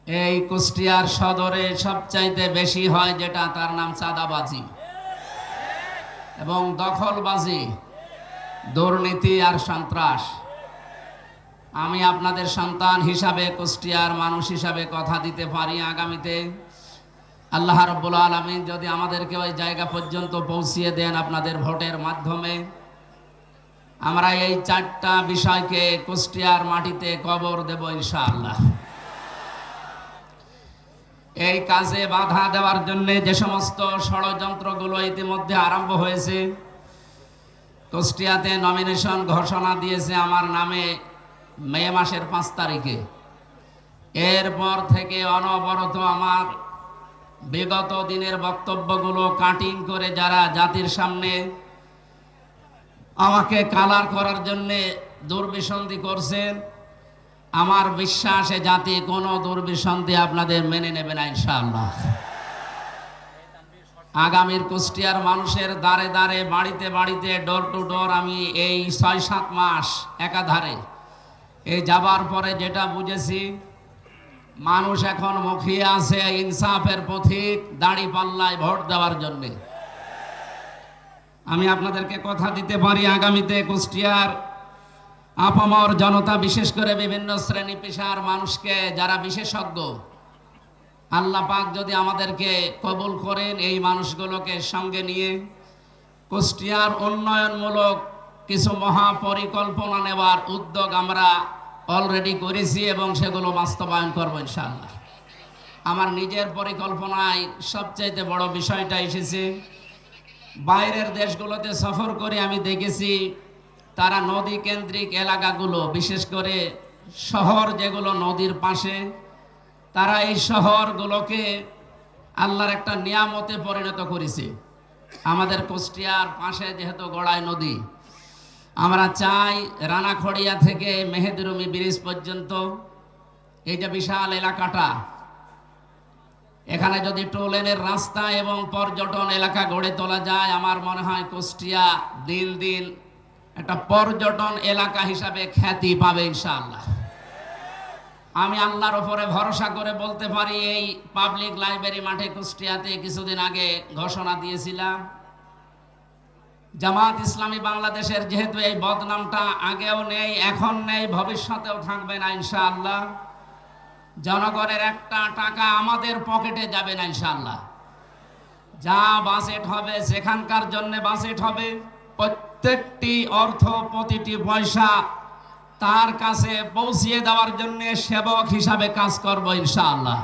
এই কুষ্টিয়ার সদরে সবচাইতে বেশি হয় যেটা, তার নাম চাঁদাবাজি এবং দখলবাজি, দুর্নীতি আর সন্ত্রাস। আমি আপনাদের সন্তান হিসাবে, কুষ্টিয়ার মানুষ হিসাবে কথা দিতে পারি, আগামীতে আল্লাহ রাব্বুল আলামিন যদি আমাদেরকে ওই জায়গা পর্যন্ত পৌঁছিয়ে দেন আপনাদের ভোটের মাধ্যমে, আমরা এই 4টা বিষয়কে কুষ্টিয়ার মাটিতে কবর দেব ইনশাআল্লাহ। এই কাজে বাধা দেওয়ার জন্য যে সমস্ত ষড়যন্ত্রগুলো ইতিমধ্যে আরম্ভ হয়েছে, কুষ্টিয়াতে নমিনেশন ঘোষণা দিয়েছে আমার নামে মে মাসের 5 তারিখে। এরপর থেকে অনবরত আমার বিগত দিনের বক্তব্যগুলো কাটিং করে যারা জাতির সামনে আমাকে কালার করার জন্য দুর্বিসন্ধি করছেন, আমার বিশ্বাসে জাতি কোনো দুর্বিসন্ধি আপনাদের মেনে নেবে না ইনশাআল্লাহ। আগামীর কুষ্টিয়ার মানুষের দ্বারে দ্বারে, বাড়িতে বাড়িতে, ডোর টু ডোর আমি এই 6-7 মাস একাধারে এই যাবার পরে যেটা বুঝেছি, মানুষ এখন মুখিয়ে আছে ইনসাফের পথিক, দাঁড়িপাল্লায় ভোট দেওয়ার জন্য। আমি আপনাদেরকে কথা দিতে পারি, আগামীতে কুষ্টিয়ার আপামর জনতা, বিশেষ করে বিভিন্ন শ্রেণী পেশার মানুষকে যারা বিশেষজ্ঞ, আল্লাহ পাক যদি আমাদেরকে কবুল করেন, এই মানুষগুলোকে সঙ্গে নিয়ে কুষ্টিয়ার উন্নয়নমূলক কিছু মহাপরিকল্পনা নেওয়ার উদ্যোগ আমরা অলরেডি করেছি এবং সেগুলো বাস্তবায়ন করব ইনশাআল্লাহ। আমার নিজের পরিকল্পনায় সবচাইতে বড় বিষয়টা এসেছে, বাইরের দেশগুলোতে সফর করে আমি দেখেছি তারা নদী কেন্দ্রিক এলাকাগুলো, বিশেষ করে শহর যেগুলো নদীর পাশে, তারা এই শহরগুলোকে আল্লাহর একটা নিয়ামতে পরিণত করেছে। আমাদের কুষ্টিয়ার পাশে যেহেতু গড়াই নদী, আমরা চাই রানাখড়িয়া থেকে মেহেদরুমি ব্রিজ পর্যন্ত এই যে বিশাল এলাকাটা, এখানে যদি টোলেনের রাস্তা এবং পর্যটন এলাকা গড়ে তোলা যায়, আমার মনে হয় কুষ্টিয়া দিন দিন একটা পর্যটন এলাকা হিসাবে খ্যাতি পাবে ইনশাআল্লাহ। আমি আল্লাহর উপরে ভরসা করে বলতে পারি, এই পাবলিক লাইব্রেরি মাঠে কুষ্টিয়াতে কিছুদিন আগে ঘোষণা দিয়েছিলাম, জামাত ইসলামী বাংলাদেশের যেহেতু এই বদনামটা আগেও নেই, এখন নেই, ভবিষ্যতেও থাকবে না ইনশাআল্লাহ, জনগণের একটা টাকা আমাদের পকেটে যাবে না ইনশাআল্লাহ। যা বাজেট হবে, সেখানকার জন্য বাজেট হবে, প্রত্যেকটি অর্থ, প্রতিটি পয়সা তার কাছে পৌঁছিয়ে দেওয়ার জন্য সেবক হিসাবে কাজ করব ইনশাআল্লাহ।